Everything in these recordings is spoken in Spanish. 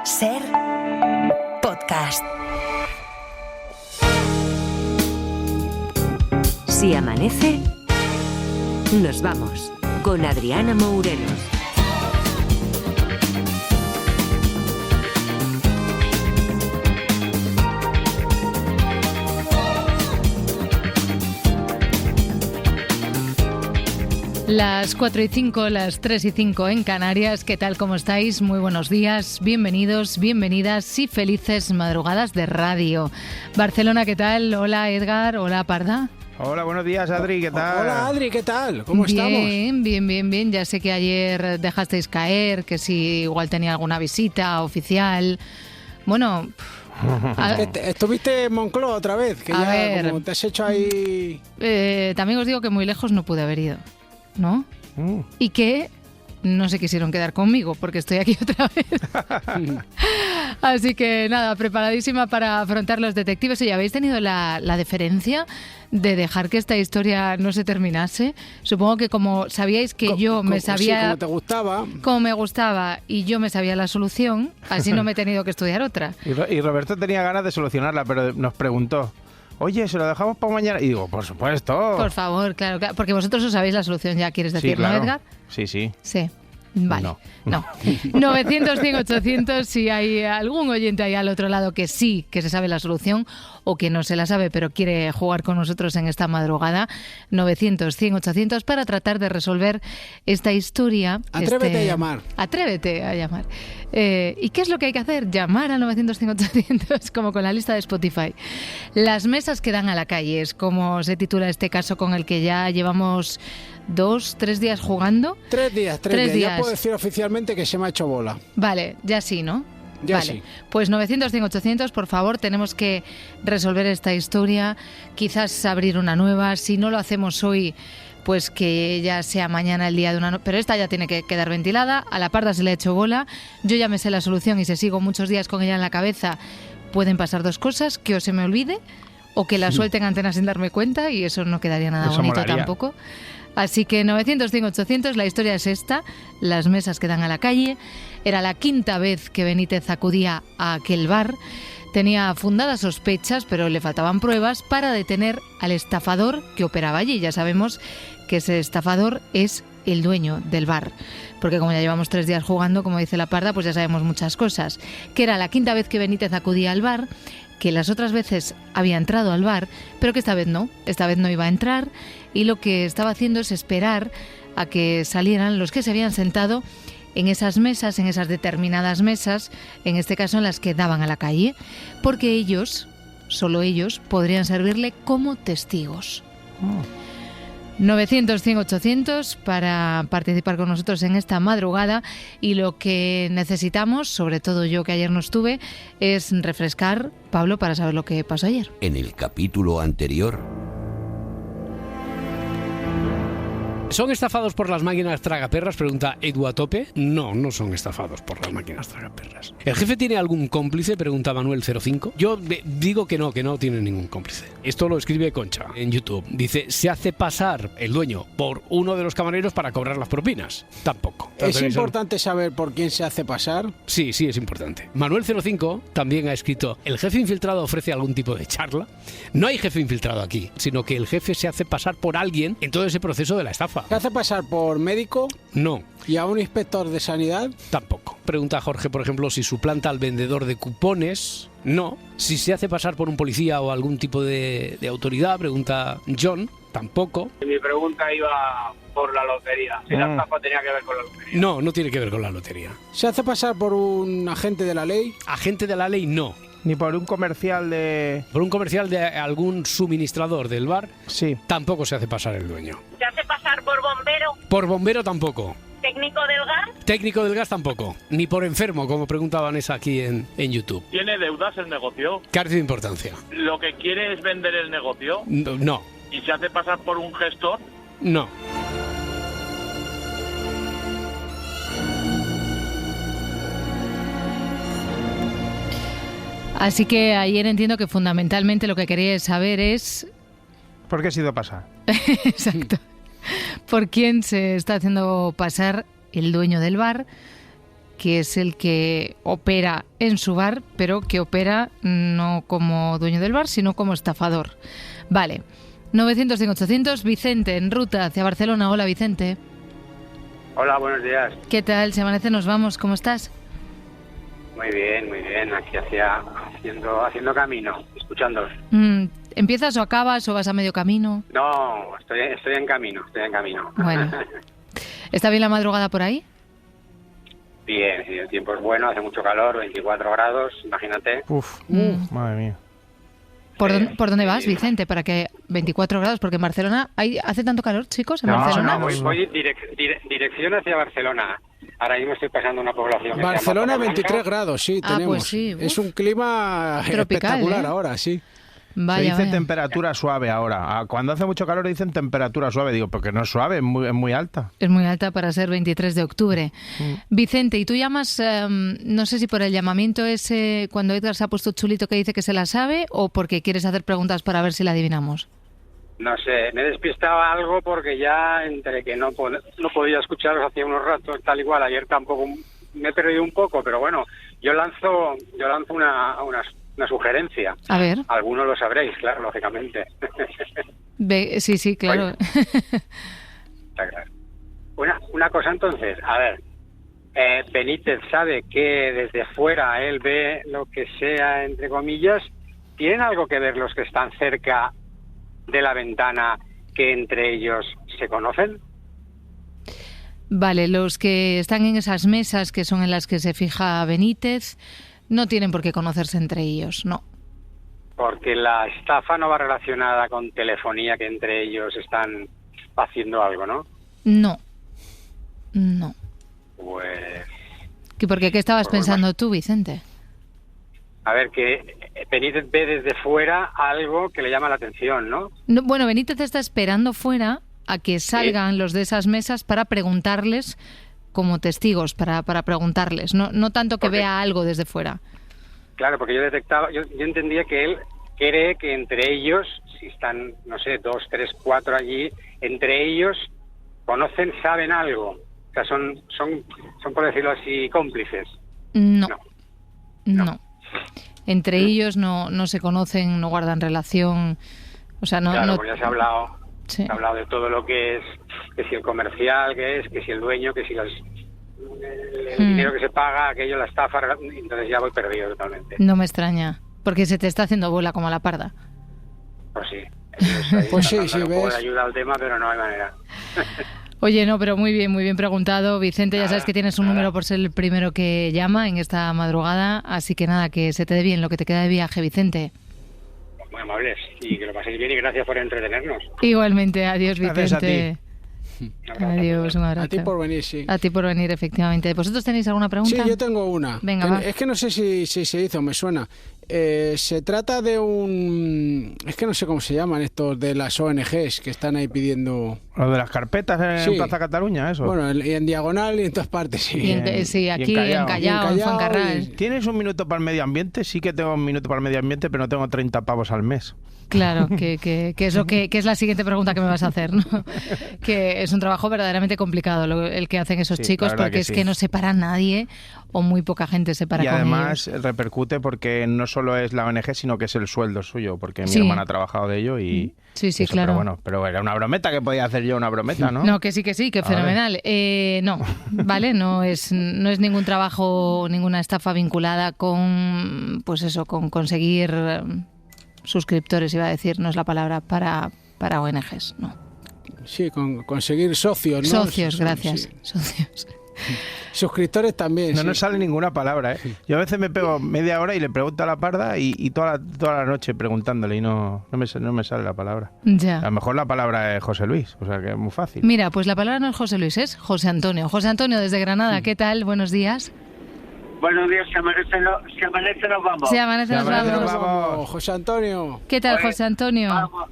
Ser podcast. Si amanece, nos vamos con Adriana Mourelos. Las 4:05, las 3:05 en Canarias. ¿Qué tal? ¿Cómo estáis? Muy buenos días, bienvenidos, bienvenidas y felices madrugadas de radio. Barcelona, ¿qué tal? Hola Edgar, hola Parda. Hola, buenos días, Adri, ¿qué tal? Hola, Adri, ¿qué tal? ¿Cómo estamos? Bien. Ya sé que ayer dejasteis caer, que si igual tenía alguna visita oficial. Bueno... ¿Estuviste en Moncloa otra vez? Que a ya ver, como te has hecho ahí... También os digo que muy lejos no pude haber ido, ¿no? Y que no se quisieron quedar conmigo porque estoy aquí otra vez. Así que nada, preparadísima para afrontar los detectives. Oye, ¿habéis tenido la deferencia de dejar que esta historia no se terminase? Supongo que como sabíais que yo me sabía... Sí, como te gustaba. Como me gustaba y yo me sabía la solución, así no me he tenido que estudiar otra. Y Roberto tenía ganas de solucionarla, pero nos preguntó: oye, ¿se lo dejamos para mañana? Y digo, por supuesto. Por favor, claro, porque vosotros os sabéis la solución ya, ¿quieres decir, sí, claro. ¿no, Edgar? Sí. Sí. Vale, no. 900, 100, 800, si hay algún oyente ahí al otro lado que sí, que se sabe la solución o que no se la sabe pero quiere jugar con nosotros en esta madrugada, 900, 100, 800 para tratar de resolver esta historia. Atrévete a llamar. Atrévete a llamar. ¿Y qué es lo que hay que hacer? Llamar al 900, 100, 800, como con la lista de Spotify. Las mesas que dan a la calle, es como se titula este caso con el que ya llevamos 2-3 días jugando. 3 días. Ya puedo decir oficialmente que se me ha hecho bola. Vale, ya sí, ¿no? Ya vale. sí. Pues 900, 100, 800, por favor, tenemos que resolver esta historia, quizás abrir una nueva. Si no lo hacemos hoy, pues que ya sea mañana el día de una... Pero esta ya tiene que quedar ventilada. A la Parda se le ha hecho bola. Yo ya me sé la solución y si sigo muchos días con ella en la cabeza, pueden pasar dos cosas: que o se me olvide o que la suelte en antena sin darme cuenta, y eso no quedaría nada bonito molaría. tampoco. Así que 900, 100, 800, la historia es esta: las mesas que dan a la calle. Era la quinta vez que Benítez acudía a aquel bar. Tenía fundadas sospechas, pero le faltaban pruebas para detener al estafador que operaba allí. Ya sabemos que ese estafador es el dueño del bar, porque como ya llevamos 3 días jugando, como dice la Parda, pues ya sabemos muchas cosas. Que era la quinta vez que Benítez acudía al bar, que las otras veces había entrado al bar, pero que esta vez no iba a entrar, y lo que estaba haciendo es esperar a que salieran los que se habían sentado en esas mesas, en esas determinadas mesas, en este caso en las que daban a la calle, porque ellos, solo ellos, podrían servirle como testigos. 900, 100, 800 para participar con nosotros en esta madrugada, y lo que necesitamos, sobre todo yo que ayer no estuve, es refrescar, Pablo, para saber lo que pasó ayer. En el capítulo anterior... ¿Son estafados por las máquinas tragaperras?, pregunta Edu a tope. No son estafados por las máquinas tragaperras. ¿El jefe tiene algún cómplice?, pregunta Manuel05. Yo digo que no tiene ningún cómplice. Esto lo escribe Concha en YouTube. Dice: se hace pasar el dueño por uno de los camareros para cobrar las propinas. Tampoco. ¿Es importante saber por quién se hace pasar? Sí, es importante. Manuel05 también ha escrito: ¿el jefe infiltrado ofrece algún tipo de charla? No hay jefe infiltrado aquí, sino que el jefe se hace pasar por alguien en todo ese proceso de la estafa. ¿Se hace pasar por médico? No. ¿Y a un inspector de sanidad? Tampoco. Pregunta Jorge, por ejemplo, si suplanta al vendedor de cupones. No. Si se hace pasar por un policía o algún tipo de autoridad, pregunta John. Tampoco. Mi pregunta iba por la lotería. Si la estafa tenía que ver con la lotería. No tiene que ver con la lotería. ¿Se hace pasar por un agente de la ley? Agente de la ley, no. Ni por un comercial de... Por un comercial de algún suministrador del bar. Sí. Tampoco se hace pasar el dueño. ¿Se hace pasar por bombero? Por bombero tampoco. ¿Técnico del gas? Técnico del gas tampoco. Ni por enfermo, como preguntaba Vanessa aquí en YouTube. ¿Tiene deudas el negocio? Carece de importancia. ¿Lo que quiere es vender el negocio? No. ¿Y se hace pasar por un gestor? No. Así que ayer entiendo que fundamentalmente lo que queríais saber es... ¿Por qué ha sido pasar? Exacto. ¿Por quién se está haciendo pasar el dueño del bar? que es el que opera en su bar, pero que opera no como dueño del bar, sino como estafador. Vale, 900-100-800, Vicente, en ruta hacia Barcelona. Hola, Vicente. Hola, buenos días. ¿Qué tal? Si amanece nos vamos, ¿cómo estás? Muy bien, aquí haciendo camino, escuchándolos. ¿Empiezas o acabas o vas a medio camino? No, estoy en camino. Bueno. ¿Está bien la madrugada por ahí? Bien, sí, el tiempo es bueno, hace mucho calor, 24 grados, imagínate. Madre mía. ¿Por dónde vas, Vicente? Para que 24 grados, porque en Barcelona hace tanto calor, chicos, en Barcelona. No, voy dirección hacia Barcelona. Ahora mismo estoy pasando una población que Barcelona, se llama 23 grados, sí, tenemos. Pues sí, es un clima tropical, espectacular ¿eh? Ahora, sí. Vaya, se dice temperatura suave ahora. Cuando hace mucho calor dicen temperatura suave. Digo, porque no es suave, es muy alta. Es muy alta para ser 23 de octubre. Vicente, ¿y tú llamas, no sé si por el llamamiento ese, cuando Edgar se ha puesto chulito que dice que se la sabe, o porque quieres hacer preguntas para ver si la adivinamos? No sé, me despistaba algo porque ya entre que no podía escucharos hacía unos ratos, tal igual. Ayer tampoco me he perdido un poco, pero bueno, yo lanzo una sugerencia. A ver. Algunos lo sabréis, claro, lógicamente. Sí, claro. Está claro. Una cosa entonces, a ver, Benítez sabe que desde fuera él ve lo que sea, entre comillas. ¿Tienen algo que ver los que están cerca de la ventana, que entre ellos se conocen? Vale, los que están en esas mesas que son en las que se fija Benítez no tienen por qué conocerse entre ellos, no. Porque la estafa no va relacionada con telefonía, que entre ellos están haciendo algo, ¿no? No. Pues... ¿Por qué estabas pensando tú, Vicente? A ver, que Benítez ve desde fuera algo que le llama la atención, ¿no? Bueno, Benítez está esperando fuera a que salgan los de esas mesas para preguntarles como testigos, para preguntarles, no tanto que vea algo desde fuera. Claro, porque yo entendía que él cree que entre ellos, si están, no sé, 2, 3, 4 allí, entre ellos conocen, saben algo. O sea, son por decirlo así, cómplices. No. Entre ellos no se conocen, no guardan relación. O sea, no. Claro, no... pues ya se ha hablado. Sí. Se ha hablado de todo lo que es, que si el comercial, que si el dueño, que si el dinero que se paga, aquello, la estafa, entonces ya voy perdido totalmente. No me extraña, porque se te está haciendo bola como la parda. Pues sí. Pues sí, un poco ves. de ayuda al tema, pero no hay manera. Oye, no, pero muy bien preguntado, Vicente. Ya sabes que tienes un número por ser el primero que llama en esta madrugada, así que nada, que se te dé bien lo que te queda de viaje, Vicente. Muy amables, y que lo paséis bien y gracias por entretenernos. Igualmente, adiós, Gracias a Vicente. Adiós, un abrazo. A ti por venir, sí. A ti por venir, efectivamente. ¿Vosotros tenéis alguna pregunta? Sí, yo tengo una. Venga, va. Es que no sé si se hizo, me suena. Se trata de un... Es que no sé cómo se llaman estos de las ONGs que están ahí pidiendo... Lo de las carpetas en Sí. Plaza Cataluña, eso. Bueno, y en Diagonal y en todas partes, sí. Sí, aquí en Callao, en Fuencarral. ¿Tienes un minuto para el medio ambiente? Sí que tengo un minuto para el medio ambiente, pero no tengo 30 pavos al mes. Claro, que es la siguiente pregunta que me vas a hacer, ¿no? Que es un trabajo verdaderamente complicado el que hacen esos Sí, chicos, la verdad porque que es sí. que no se para nadie o muy poca gente se para Y con además ellos. repercute porque no solo es la ONG, sino que es el sueldo suyo, porque mi Sí. hermana ha trabajado de ello y... Sí, eso, claro. Pero bueno, pero era una brometa que podía hacer yo, una brometa, ¿no? No, que sí, que Vale. fenomenal. No, ¿vale? No es ningún trabajo, ninguna estafa vinculada con, pues eso, con conseguir suscriptores, iba a decir, no es la palabra, para ONGs, no. Sí, con conseguir socios, ¿no? Socios, gracias, Sí. socios. Suscriptores también, No sí. nos sale ninguna palabra, ¿eh? Yo a veces me pego media hora y le pregunto a la parda y toda la noche preguntándole y no me sale la palabra. A Ya. lo mejor la palabra es José Luis, o sea que es muy fácil. Mira, pues la palabra no es José Luis, es José Antonio. José Antonio desde Granada, ¿qué tal? Buenos días. Buenos días, si amanece nos vamos. Se amanece, nos amanece, vamos. nos vamos. Vamos, José Antonio. ¿Qué tal, Pues, José Antonio? Vamos.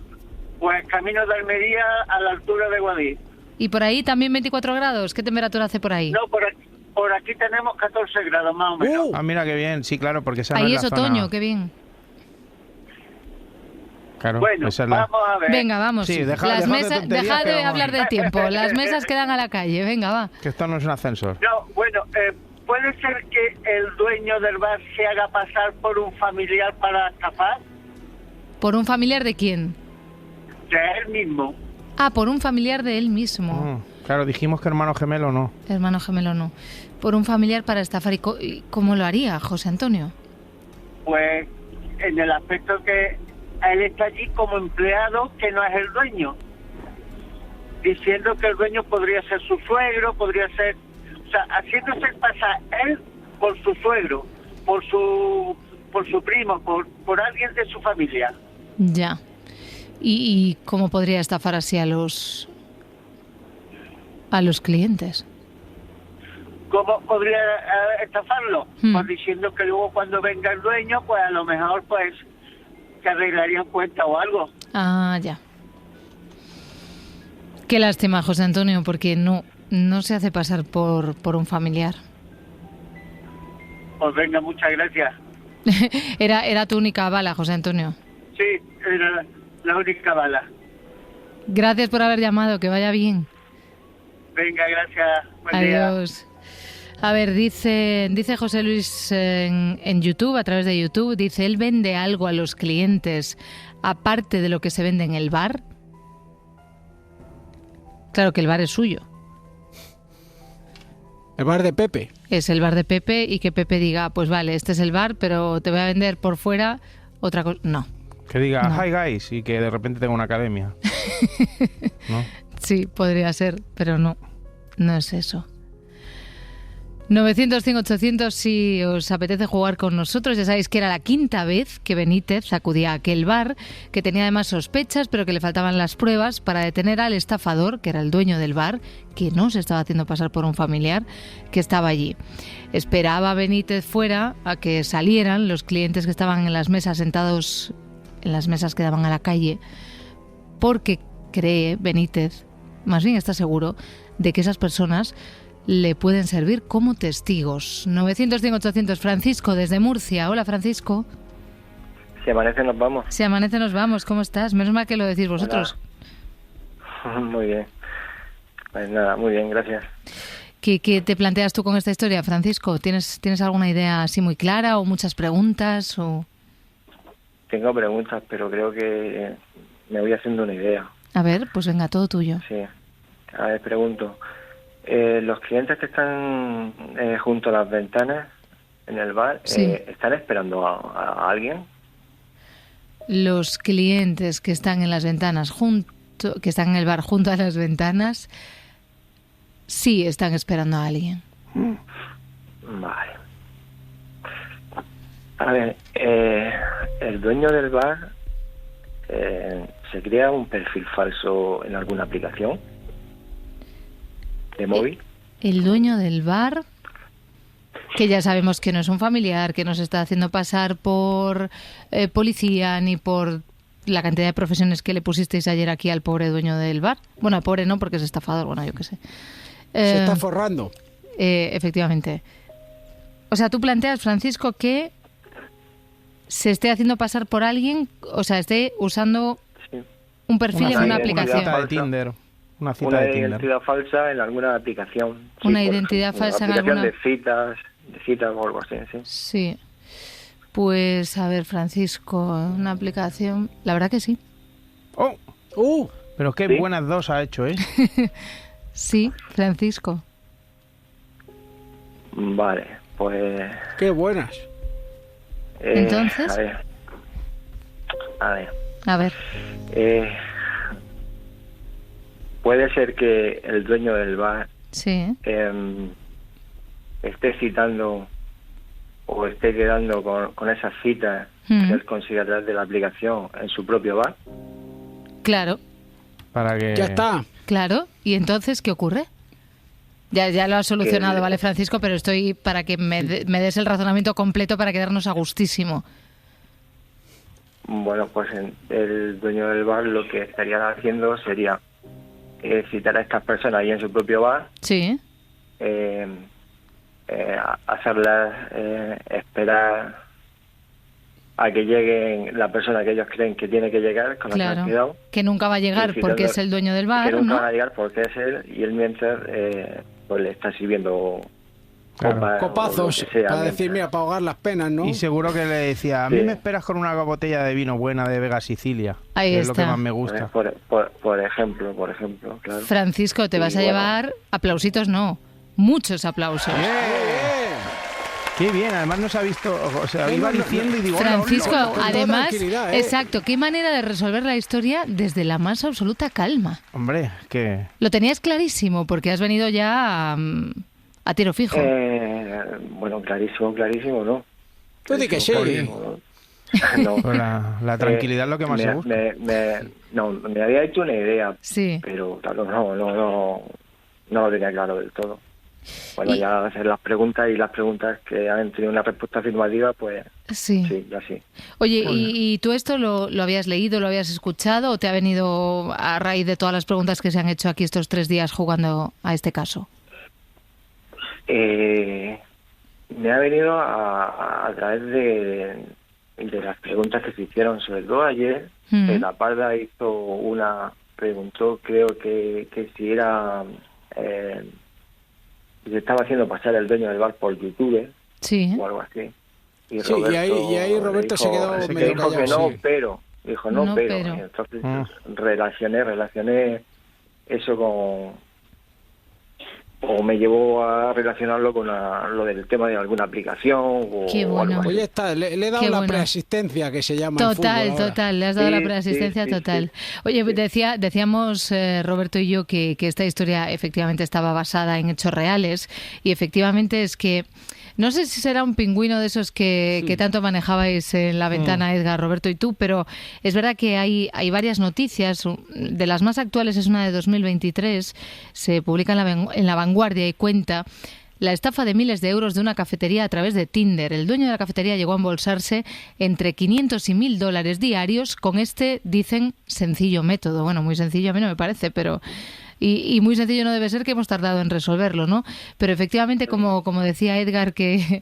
Pues camino de Almería a la altura de Guadix. ¿Y por ahí también 24 grados? ¿Qué temperatura hace por ahí? No, por aquí tenemos 14 grados más o menos. Ah, mira qué bien, sí, claro, porque esa no Ahí es es la otoño, zona... qué bien. Claro, Bueno, esa es la... vamos a ver. Venga, vamos. Sí, dejad Las de mesas, tonterías, dejad que de vamos. hablar del tiempo. Las mesas quedan a la calle. Venga, va. Que esto no es un ascensor. No, bueno, ¿puede ser que el dueño del bar se haga pasar por un familiar para estafar? ¿Por un familiar de quién? De él mismo. Ah, por un familiar de él mismo. Claro, dijimos que hermano gemelo no. Hermano gemelo no. Por un familiar para estafar. ¿Y cómo lo haría, José Antonio? Pues en el aspecto que él está allí como empleado, que no es el dueño. Diciendo que el dueño podría ser su suegro, podría ser... O sea, haciéndose pasar él por su suegro, por su primo, por alguien de su familia. Ya. ¿Y cómo podría estafar así a los clientes? ¿Cómo podría estafarlo? Pues diciendo que luego cuando venga el dueño, pues a lo mejor pues se arreglarían cuenta o algo. Ah, ya. Qué lástima, José Antonio, porque no se hace pasar por un familiar. Pues venga, muchas gracias. Era tu única bala, José Antonio. Sí, era la única bala. Gracias por haber llamado, que vaya bien. Venga, gracias. Buen día. Adiós. A ver, dice José Luis en YouTube, a través de YouTube, dice, ¿él vende algo a los clientes aparte de lo que se vende en el bar? Claro que el bar es suyo. El bar de Pepe. Es el bar de Pepe y que Pepe diga, pues vale, este es el bar, pero te voy a vender por fuera otra cosa. No. Que diga, No. hi guys, y que de repente tenga una academia. ¿No? Sí, podría ser, pero no es eso. 900-100-800 si os apetece jugar con nosotros. Ya sabéis que era la quinta vez que Benítez acudía a aquel bar, que tenía además sospechas, pero que le faltaban las pruebas para detener al estafador, que era el dueño del bar, que no se estaba haciendo pasar por un familiar, que estaba allí. Esperaba Benítez fuera a que salieran los clientes que estaban en las mesas sentados, en las mesas que daban a la calle, porque cree Benítez, más bien está seguro, de que esas personas le pueden servir como testigos. 900-100-800, Francisco, desde Murcia. Hola, Francisco. Si amanece nos vamos. Si amanece nos vamos. ¿Cómo estás? Menos mal que lo decís vosotros. Hola. Muy bien. Pues nada, muy bien, gracias. ¿Qué te planteas tú con esta historia, Francisco? ¿Tienes alguna idea así muy clara o muchas preguntas? Tengo preguntas, pero creo que me voy haciendo una idea. A ver, pues venga, todo tuyo. Sí. A ver, pregunto. Los clientes que están junto a las ventanas en el bar, Sí. ¿están esperando a alguien? Los clientes que están en las ventanas que están en el bar junto a las ventanas, sí están esperando a alguien. Vale. A ver, el dueño del bar se crea un perfil falso en alguna aplicación de móvil. El dueño del bar, que ya sabemos que no es un familiar, que no se está haciendo pasar por policía ni por la cantidad de profesiones que le pusisteis ayer aquí al pobre dueño del bar. Bueno, al pobre no, porque es estafador, bueno, yo qué sé. Se está forrando. Efectivamente. O sea, tú planteas, Francisco, que se esté haciendo pasar por alguien, o sea, esté usando un perfil en una aplicación. Una cita de Tinder. Una cita Una de Tinder. identidad falsa en alguna aplicación. Una por identidad ejemplo, falsa en una aplicación alguna... de citas o algo así, sí. Sí. Pues, a ver, Francisco, una aplicación... La verdad que sí. ¡Oh! Pero qué ¿Sí? buenas dos ha hecho, ¿eh? Sí, Francisco. Vale, pues... ¡Qué buenas! Entonces... A ver. A ver. Puede ser que el dueño del bar Sí. esté citando o esté quedando con esas citas Mm. que él consigue a través de la aplicación en su propio bar. Claro, Para que... Ya está. claro. ¿Y entonces qué ocurre? Ya lo has solucionado, Que- ¿vale, Francisco? Pero estoy para que me des el razonamiento completo para quedarnos a gustísimo. Bueno, pues el dueño del bar lo que estaría haciendo sería citar a estas personas ahí en su propio bar, Sí. hacerlas esperar a que lleguen la persona que ellos creen que tiene que llegar con la que han Claro. quedado, Que nunca va a llegar Sí, porque citando- es el dueño del que bar, nunca ¿no? van a llegar porque es él, y él mientras pues le está sirviendo Claro. Copazos, o lo que sea, para decir, mira, para ahogar las penas, ¿no? Y seguro que le decía, a mí Sí. me esperas con una botella de vino buena de Vega Sicilia. Ahí que es lo que está. más me gusta. Por ejemplo, claro. Francisco, te Y vas a bueno. llevar aplausitos, no, muchos aplausos. Qué bien, además nos ha visto, o sea, iba diciendo y digo, hola, Francisco, hola, hola. toda además, tranquilidad, exacto, qué manera de resolver la historia desde la más absoluta calma. Hombre, que... Lo tenías clarísimo porque has venido ya a tiro fijo. Bueno, clarísimo, ¿no? Tú di que sí. Clarísimo, ¿no? Pues la tranquilidad es lo que más se busca. Me había hecho una idea, Sí. pero claro, no lo tenía claro del todo. Bueno, Y- ya hacer las preguntas y las preguntas que han tenido una respuesta afirmativa, pues Sí. sí, ya sí. Oye, ¿y tú esto lo habías leído, lo habías escuchado o te ha venido a raíz de todas las preguntas que se han hecho aquí estos 3 días jugando a este caso? Me ha venido a través de las preguntas que se hicieron, sobre todo ayer. La Parda preguntó, creo que si era, se estaba haciendo pasar el dueño del bar por YouTube Sí. o algo así. Sí, y ahí Roberto se quedó medio dijo que callado, no, sí. pero. Dijo No, no, pero. pero. Y entonces relacioné eso con... O me llevó a relacionarlo con lo del tema de alguna aplicación o, Qué o bueno. algo así. Pues ya está, le he dado Qué la bueno. preasistencia que se llama en Total, fútbol ahora. total, le has dado Sí, la preasistencia sí, total. sí. Oye, decíamos Roberto y yo que esta historia efectivamente estaba basada en hechos reales y efectivamente es que no sé si será un pingüino de esos que tanto manejabais en la ventana, Edgar, Roberto y tú, pero es verdad que hay varias noticias. De las más actuales es una de 2023, se publica en la Vanguardia y cuenta la estafa de miles de euros de una cafetería a través de Tinder. El dueño de la cafetería llegó a embolsarse entre 500 y 1.000 dólares diarios con este, dicen, sencillo método. Bueno, muy sencillo a mí no me parece, pero... Y muy sencillo no debe ser, que hemos tardado en resolverlo, ¿no? Pero efectivamente, como decía Edgar, que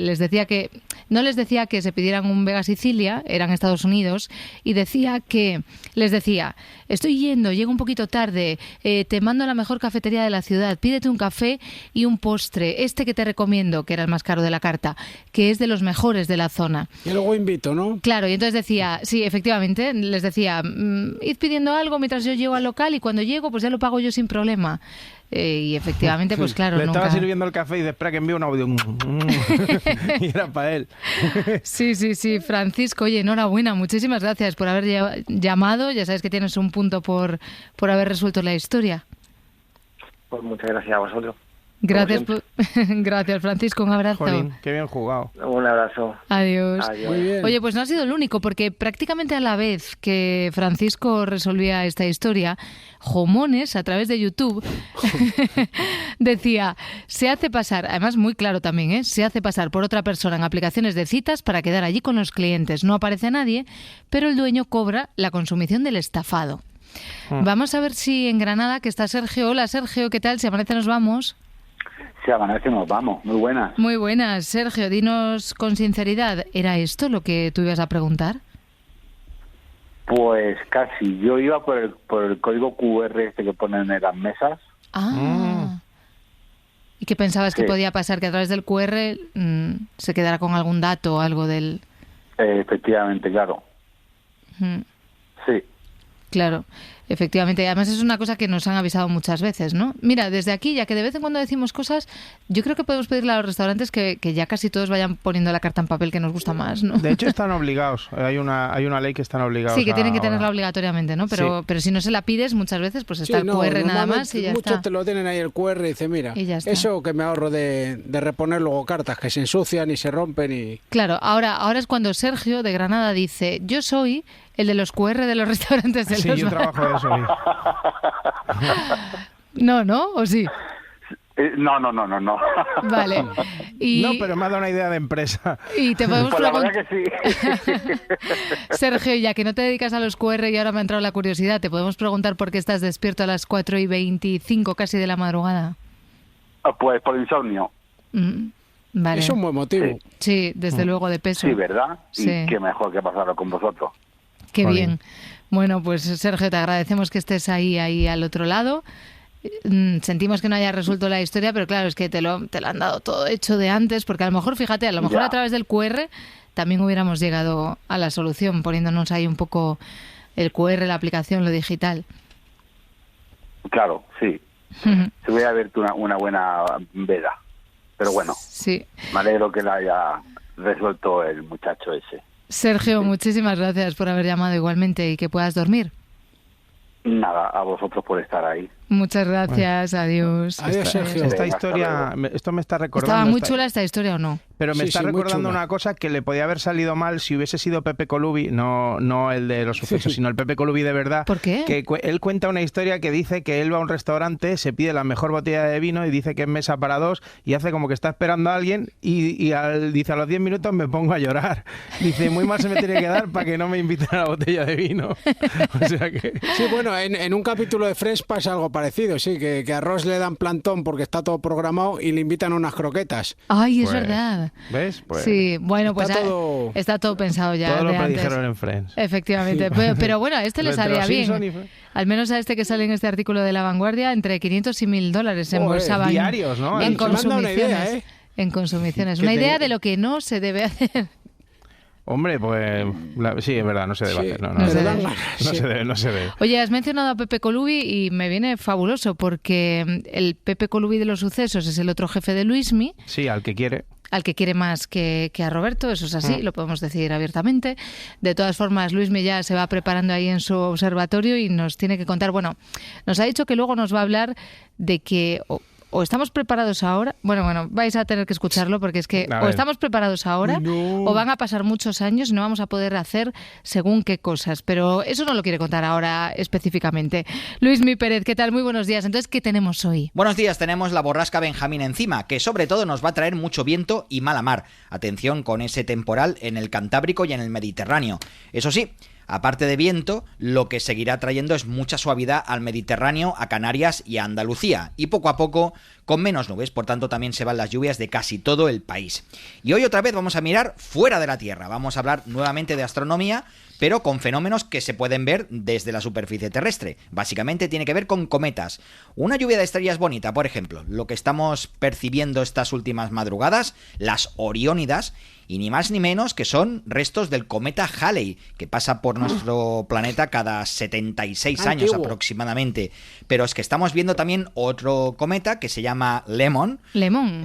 les decía que... No les decía que se pidieran un Vega Sicilia, eran Estados Unidos, y les decía, estoy llego un poquito tarde, te mando a la mejor cafetería de la ciudad, pídete un café y un postre, este que te recomiendo, que era el más caro de la carta, que es de los mejores de la zona. Y luego invito, ¿no? Claro, y entonces decía, sí, efectivamente, les decía, id pidiendo algo mientras yo llego al local y cuando llego, pues ya lo pago yo sin problema. Y efectivamente, pues claro, Le estaba nunca... sirviendo el café y de espera que envíe un audio. Y era para él. Sí, Francisco, oye, enhorabuena, muchísimas gracias por haber llamado, ya sabes que tienes un punto por haber resuelto la historia. Pues muchas gracias a vosotros. Gracias, Como gracias Francisco, un abrazo. Jolín, qué bien jugado. Un abrazo. Adiós. Muy bien. Oye, pues no ha sido el único, porque prácticamente a la vez que Francisco resolvía esta historia, Jomones, a través de YouTube, decía, se hace pasar, además muy claro también, se hace pasar por otra persona en aplicaciones de citas para quedar allí con los clientes. No aparece nadie, pero el dueño cobra la consumición del estafado. Vamos a ver si en Granada, que está Sergio. Hola Sergio, ¿qué tal? Si amanece nos vamos. Si amanece nos vamos. Muy buenas. Muy buenas, Sergio. Dinos con sinceridad, ¿era esto lo que tú ibas a preguntar? Pues casi. Yo iba por el código QR este que ponen en las mesas. Ah. ¿Y qué pensabas que Sí. podía pasar? Que a través del QR se quedara con algún dato o algo del... Efectivamente, claro. Mm, Sí. claro, efectivamente. Además es una cosa que nos han avisado muchas veces, ¿no? Mira, desde aquí, ya que de vez en cuando decimos cosas, yo creo que podemos pedirle a los restaurantes que ya casi todos vayan poniendo la carta en papel que nos gusta más, ¿no? De hecho, están obligados. Hay una ley que están obligados. Sí, que tienen que ahora. tenerla obligatoriamente, ¿no? Pero si no se la pides muchas veces, pues está Sí, el no, QR nada normalmente más y ya muchos está. te lo tienen ahí el QR y dice, mira, Y ya está. eso que me ahorro de reponer luego cartas que se ensucian y se rompen y... Claro, ahora es cuando Sergio de Granada dice, yo soy el de los QR de los restaurantes de Sí, los yo bares". trabajo de eso. No, ¿o sí? No. Vale. Y, No, pero me ha dado una idea de empresa. y te podemos Pues la preguntar, verdad que sí. Sergio, ya que no te dedicas a los QR y ahora me ha entrado la curiosidad, ¿te podemos preguntar por qué estás despierto a las 4:25 casi de la madrugada? Pues por insomnio. Vale. Es un buen motivo. Sí, desde luego, de peso. Sí, ¿verdad? Sí. Y qué mejor que pasarlo con vosotros. Qué Jolín. bien. Bueno, pues Sergio, te agradecemos que estés ahí al otro lado. Sentimos que no haya resuelto la historia, pero claro, es que te lo han dado todo hecho de antes, porque a lo mejor, fíjate, a través del QR también hubiéramos llegado a la solución, poniéndonos ahí un poco el QR, la aplicación, lo digital. Claro, sí. Se hubiera abierto una buena veda. Pero bueno, sí. Me alegro que la haya resuelto el muchacho ese. Sergio, muchísimas gracias por haber llamado igualmente y que puedas dormir. Nada, a vosotros por estar ahí. Muchas gracias, adiós. Adiós, Sergio. Esta historia, esto me está recordando... ¿Estaba muy chula esta historia o no? Pero me está recordando una cosa que le podía haber salido mal si hubiese sido Pepe Colubi, no el de los sucesos, sino el Pepe Colubi de verdad. ¿Por qué? Que él cuenta una historia que dice que él va a un restaurante, se pide la mejor botella de vino y dice que es mesa para dos y hace como que está esperando a alguien y dice a los 10 minutos me pongo a llorar. Dice, muy mal se me tiene que dar para que no me inviten a la botella de vino. O sea que... Sí, bueno, en un capítulo de Friends pasa algo parecido, sí, que a Ross le dan plantón porque está todo programado y le invitan a unas croquetas. Ay, es verdad. ¿Ves? Pues sí, bueno, pues está todo pensado ya. Todo lo de antes. predijeron en Friends. Efectivamente, sí. Pero bueno, a este le salía bien. Al menos a este que sale en este artículo de La Vanguardia, entre 500 y $1.000 se embolsaban diarios, ¿no? En consumiciones. Una idea, En consumiciones. Una idea de lo que no se debe hacer. Hombre, pues sí, es verdad, no se debe hacer. No se debe. Oye, has mencionado a Pepe Colubi y me viene fabuloso porque el Pepe Colubi de los sucesos es el otro jefe de Luismi. Sí, al que quiere más que a Roberto, eso es así, lo podemos decir abiertamente. De todas formas, Luismi ya se va preparando ahí en su observatorio y nos tiene que contar, bueno, nos ha dicho que luego nos va a hablar de que... O estamos preparados ahora, bueno, vais a tener que escucharlo porque es que o estamos preparados ahora o van a pasar muchos años y no vamos a poder hacer según qué cosas, pero eso no lo quiere contar ahora específicamente. Luismi Pérez, ¿qué tal? Muy buenos días. Entonces, ¿qué tenemos hoy? Buenos días, tenemos la borrasca Benjamín encima, que sobre todo nos va a traer mucho viento y mala mar. Atención con ese temporal en el Cantábrico y en el Mediterráneo. Eso sí, aparte de viento, lo que seguirá trayendo es mucha suavidad al Mediterráneo, a Canarias y a Andalucía, y poco a poco con menos nubes, por tanto también se van las lluvias de casi todo el país. Y hoy otra vez vamos a mirar fuera de la Tierra, vamos a hablar nuevamente de astronomía, pero con fenómenos que se pueden ver desde la superficie terrestre. Básicamente tiene que ver con cometas. Una lluvia de estrellas bonita, por ejemplo, lo que estamos percibiendo estas últimas madrugadas, las Oriónidas, y ni más ni menos que son restos del cometa Halley, que pasa por nuestro planeta cada 76 años aproximadamente. Pero es que estamos viendo también otro cometa que se llama Lemon.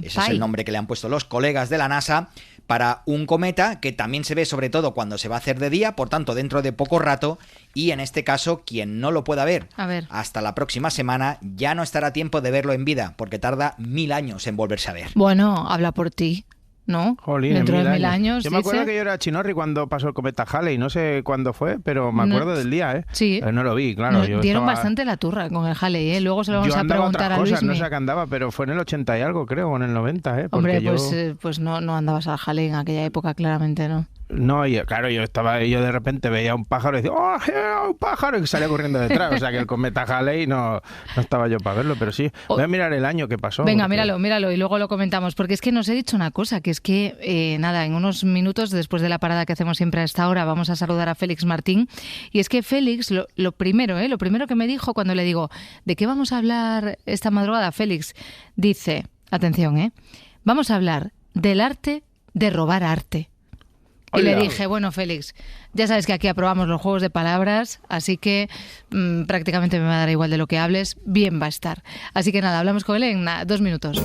Ese es el nombre que le han puesto los colegas de la NASA para un cometa que también se ve sobre todo cuando se va a hacer de día, por tanto dentro de poco rato, y en este caso quien no lo pueda ver hasta la próxima semana ya no estará a tiempo de verlo en vida, porque tarda 1000 años en volverse a ver. Bueno, habla por ti. ¿No? Jolín, dentro de 1000 años. Yo me acuerdo que yo era chinorri cuando pasó el cometa Halley, no sé cuándo fue, pero me acuerdo del día, ¿eh? Sí. No lo vi, claro. Dieron bastante la turra con el Halley, ¿eh? Luego se lo vamos a preguntar a Luismi. No sé qué andaba, pero fue en el 80 y algo, creo, o en el 90, ¿eh? Hombre, pues no andabas al Halley en aquella época, claramente, ¿no? No, claro, yo de repente veía un pájaro y decía, ¡oh, un pájaro! Y salía corriendo detrás. O sea que el cometa Halley no estaba yo para verlo, pero sí. Voy a mirar el año que pasó. Venga, míralo y luego lo comentamos. Porque es que nos he dicho una cosa, que es que, en unos minutos después de la parada que hacemos siempre a esta hora, vamos a saludar a Félix Martín. Y es que Félix, lo primero que me dijo cuando le digo, ¿de qué vamos a hablar esta madrugada, Félix? Dice, atención, vamos a hablar del arte de robar arte. Y le dije, bueno, Félix, ya sabes que aquí aprobamos los juegos de palabras, así que prácticamente me va a dar igual de lo que hables, bien va a estar. Así que nada, hablamos con él en 2 minutos.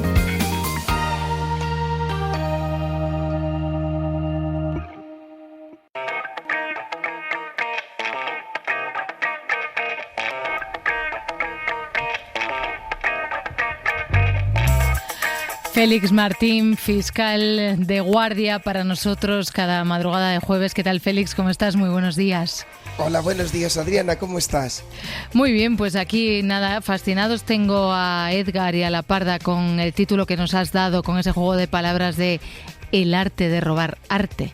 Félix Martín, fiscal de guardia para nosotros cada madrugada de jueves. ¿Qué tal, Félix? ¿Cómo estás? Muy buenos días. Hola, buenos días, Adriana. ¿Cómo estás? Muy bien, pues aquí nada, fascinados. Tengo a Edgar y a La Parda con el título que nos has dado, con ese juego de palabras de El arte de robar arte.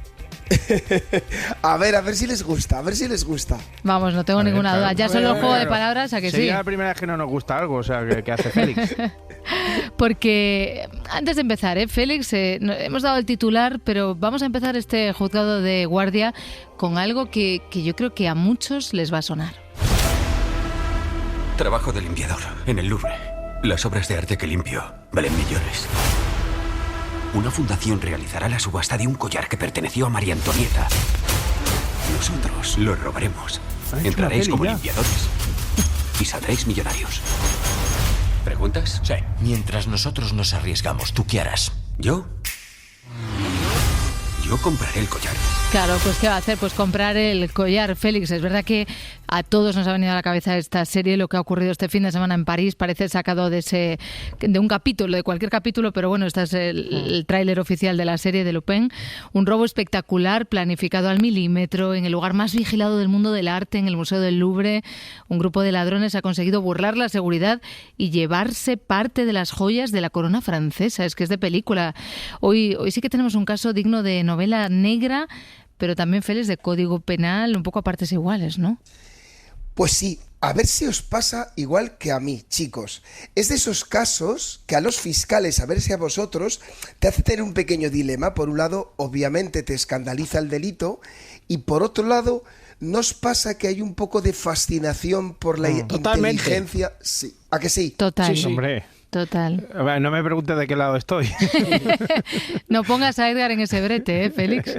a ver si les gusta, Vamos, no tengo ninguna duda. Ya solo el juego de palabras, ¿a que sí? Sería la primera vez que no nos gusta algo, o sea, que hace Félix. Porque antes de empezar, Félix, hemos dado el titular, pero vamos a empezar este juzgado de guardia con algo que yo creo que a muchos les va a sonar. Trabajo de limpiador en el Louvre. Las obras de arte que limpio valen millones. Una fundación realizará la subasta de un collar que perteneció a María Antonieta. Nosotros lo robaremos. Entraréis como limpiadores y saldréis millonarios. ¿Preguntas? Sí. Mientras nosotros nos arriesgamos, ¿tú qué harás? ¿Yo? Yo compraré el collar. Claro, pues ¿qué va a hacer? Pues comprar el collar. Félix, es verdad que a todos nos ha venido a la cabeza esta serie, lo que ha ocurrido este fin de semana en París, parece sacado de un capítulo, de cualquier capítulo, pero bueno, este es el tráiler oficial de la serie de Lupin. Un robo espectacular, planificado al milímetro, en el lugar más vigilado del mundo del arte, en el Museo del Louvre. Un grupo de ladrones ha conseguido burlar la seguridad y llevarse parte de las joyas de la corona francesa. Es que es de película. Hoy sí que tenemos un caso digno de novela negra, pero también, Félix, de código penal, un poco a partes iguales, ¿no? Pues sí, a ver si os pasa igual que a mí, chicos. Es de esos casos que a los fiscales, a ver si a vosotros, te hace tener un pequeño dilema. Por un lado, obviamente te escandaliza el delito, y por otro lado, ¿nos pasa que hay un poco de fascinación por la inteligencia? Sí. ¿A que sí? Total. Sí, hombre. Total. No me preguntes de qué lado estoy. No pongas a Edgar en ese brete, Félix.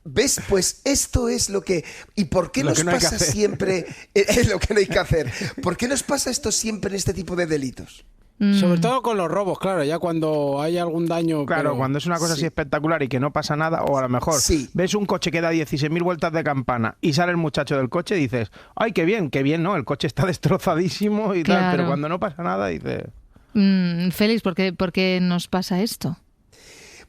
¿Ves? Pues esto es lo que... ¿Y por qué nos pasa siempre? Es lo que no hay que hacer. ¿Por qué nos pasa esto siempre en este tipo de delitos? Sobre todo con los robos, claro, ya cuando hay algún daño... Claro, cuando es una cosa así espectacular y que no pasa nada, o a lo mejor ves un coche que da 16.000 vueltas de campana y sale el muchacho del coche y dices, ¡ay, qué bien, no! El coche está destrozadísimo y tal, pero cuando no pasa nada dices... Félix, ¿por qué nos pasa esto?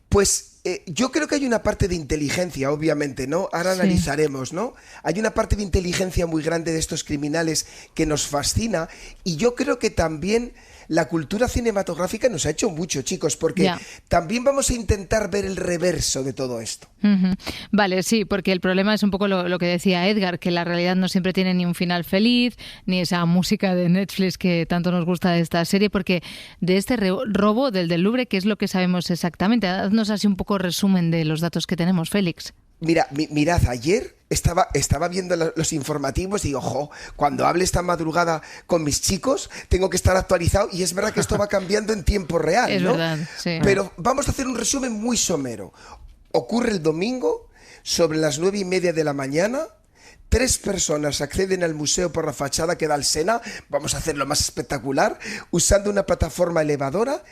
Pues yo creo que hay una parte de inteligencia, obviamente, ¿no? Ahora analizaremos, ¿no? Hay una parte de inteligencia muy grande de estos criminales que nos fascina, y yo creo que también la cultura cinematográfica nos ha hecho mucho, chicos, porque también vamos a intentar ver el reverso de todo esto. Vale, sí, porque el problema es un poco lo que decía Edgar, que la realidad no siempre tiene ni un final feliz, ni esa música de Netflix que tanto nos gusta de esta serie, porque de este robo del Louvre, ¿qué es lo que sabemos exactamente? Haznos así un poco resumen de los datos que tenemos, Félix. Mirad, ayer estaba viendo los informativos y ojo, cuando hable esta madrugada con mis chicos, tengo que estar actualizado, y es verdad que esto va cambiando en tiempo real, es ¿no? Verdad, sí. Pero vamos a hacer un resumen muy somero. Ocurre el domingo, sobre las 9:30 de la mañana. 3 personas acceden al museo por la fachada que da al Sena, vamos a hacerlo más espectacular, usando una plataforma elevadora.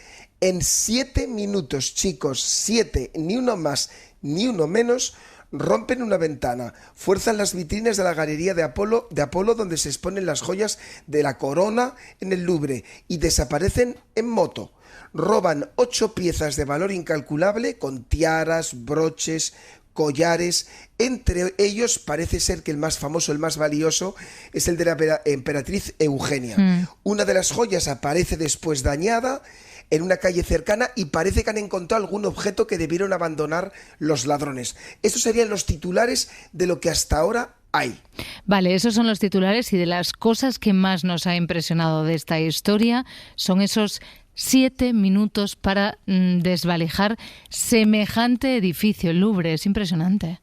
En 7 minutos, chicos, 7, ni uno más ni uno menos, rompen una ventana, fuerzan las vitrinas de la galería de Apolo, donde se exponen las joyas de la corona en el Louvre, y desaparecen en moto. Roban 8 piezas de valor incalculable, con tiaras, broches, collares. Entre ellos parece ser que el más famoso, el más valioso, es el de la emperatriz Eugenia. Una de las joyas aparece después dañada en una calle cercana, y parece que han encontrado algún objeto que debieron abandonar los ladrones. Estos serían los titulares de lo que hasta ahora hay. Vale, esos son los titulares, y de las cosas que más nos ha impresionado de esta historia son esos 7 minutos para desvalijar semejante edificio, el Louvre. Es impresionante.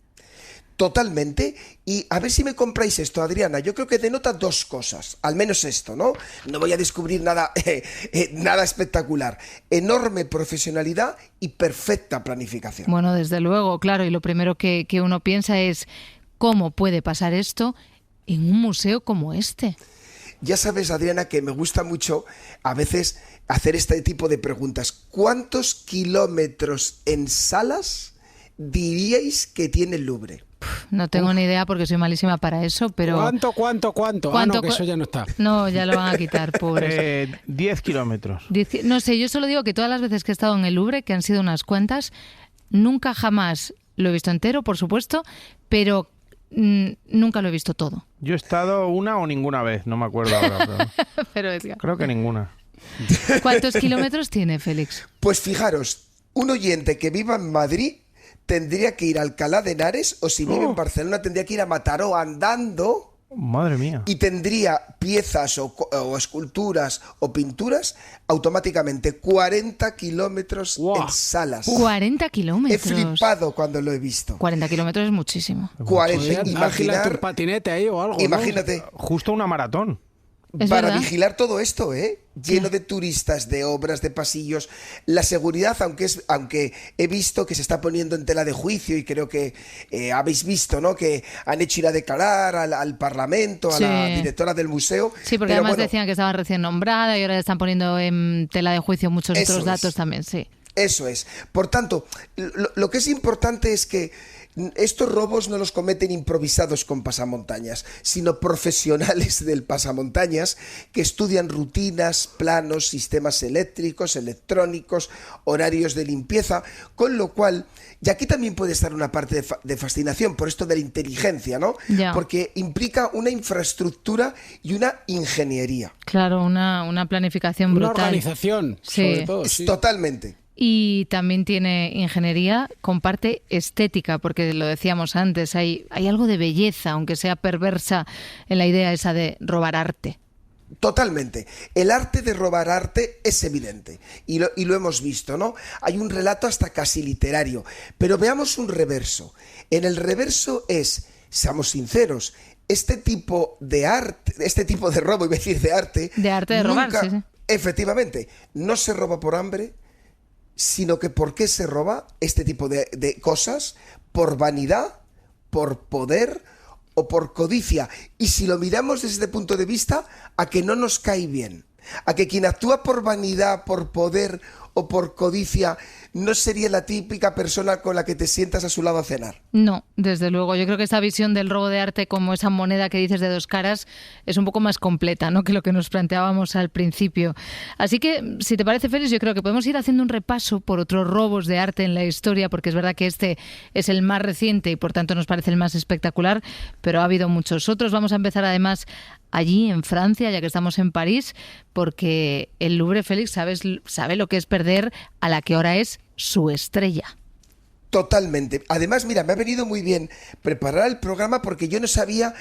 Totalmente. Y a ver si me compráis esto, Adriana. Yo creo que denota 2 cosas, al menos esto, ¿no? No voy a descubrir nada espectacular. Enorme profesionalidad y perfecta planificación. Bueno, desde luego, claro. Y lo primero que uno piensa es, ¿cómo puede pasar esto en un museo como este? Ya sabes, Adriana, que me gusta mucho a veces hacer este tipo de preguntas. ¿Cuántos kilómetros en salas diríais que tiene el Louvre? No tengo ni idea, porque soy malísima para eso, pero... ¿Cuánto? No, que eso ya no está. No, ya lo van a quitar, pobres. 10 kilómetros. No sé, yo solo digo que todas las veces que he estado en el Louvre, que han sido unas cuantas, nunca jamás lo he visto entero, por supuesto, pero nunca lo he visto todo. Yo he estado una o ninguna vez, no me acuerdo ahora. Pero Edgar, creo que ninguna. ¿Cuántos kilómetros tiene, Félix? Pues fijaros, un oyente que viva en Madrid tendría que ir a Alcalá de Henares, o si vive en Barcelona tendría que ir a Mataró andando. Madre mía. Y tendría piezas o esculturas o pinturas automáticamente 40 kilómetros en salas. 40 kilómetros. He flipado cuando lo he visto. 40 kilómetros es muchísimo. 40, imaginar tu patinete ahí o algo. Imagínate. ¿No? Justo una maratón. Para vigilar todo esto, ¿eh? lleno de turistas, de obras, de pasillos. La seguridad, aunque he visto que se está poniendo en tela de juicio, y creo que habéis visto, ¿no?, que han hecho ir a declarar al Parlamento, a la directora del museo. Sí, porque además decían que estaba recién nombrada y ahora están poniendo en tela de juicio muchos otros datos también, sí. Eso es. Por tanto, lo que es importante es que estos robos no los cometen improvisados con pasamontañas, sino profesionales del pasamontañas que estudian rutinas, planos, sistemas eléctricos, electrónicos, horarios de limpieza, con lo cual, y aquí también puede estar una parte de fascinación por esto de la inteligencia, ¿no? Ya. Porque implica una infraestructura y una ingeniería. Claro, una planificación brutal. Una organización, sobre todo. Sí. Totalmente. Y también tiene ingeniería con parte estética, porque lo decíamos antes, hay algo de belleza, aunque sea perversa, en la idea esa de robar arte. Totalmente. El arte de robar arte es evidente y lo hemos visto, ¿no? Hay un relato hasta casi literario, pero veamos un reverso. En el reverso seamos sinceros, este tipo de arte, este tipo de robo, iba a decir de arte... De arte de robar, sí. Efectivamente, no se roba por hambre, sino que ¿por qué se roba este tipo de cosas? Por vanidad, por poder o por codicia. Y si lo miramos desde este punto de vista, a que no nos cae bien. A que quien actúa por vanidad, por poder o por codicia no sería la típica persona con la que te sientas a su lado a cenar. No, desde luego. Yo creo que esta visión del robo de arte como esa moneda que dices de dos caras es un poco más completa, ¿no?, que lo que nos planteábamos al principio. Así que, si te parece, Félix, yo creo que podemos ir haciendo un repaso por otros robos de arte en la historia, porque es verdad que este es el más reciente y por tanto nos parece el más espectacular, pero ha habido muchos otros. Vamos a empezar además allí en Francia, ya que estamos en París, porque el Louvre, Félix, sabe lo que es perder a la que ahora es su estrella. Totalmente. Además, mira, me ha venido muy bien preparar el programa porque yo no sabía,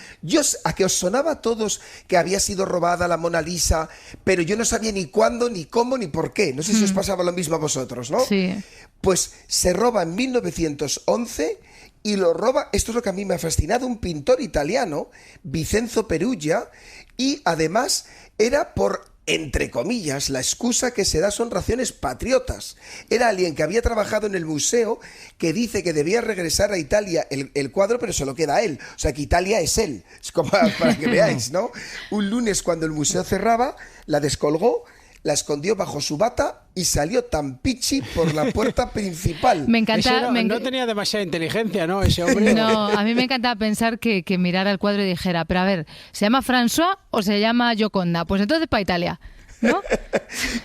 a que os sonaba a todos que había sido robada la Mona Lisa, pero yo no sabía ni cuándo, ni cómo, ni por qué. No sé si os pasaba lo mismo a vosotros, ¿no? Sí. Pues se roba en 1911 y lo roba, esto es lo que a mí me ha fascinado, un pintor italiano, Vincenzo Perugia, y además era por, entre comillas, la excusa que se da son razones patriotas. Era alguien que había trabajado en el museo, que dice que debía regresar a Italia el cuadro, pero se lo queda a él. O sea, que Italia es él. Es como para que veáis, ¿no? Un lunes, cuando el museo cerraba, la descolgó, la escondió bajo su bata y salió tan pichi por la puerta principal. Me encanta. No tenía demasiada inteligencia, ¿no? Ese hombre. No, a mí me encantaba pensar que mirara el cuadro y dijera, pero a ver, ¿se llama François o se llama Gioconda? Pues entonces para Italia, ¿no?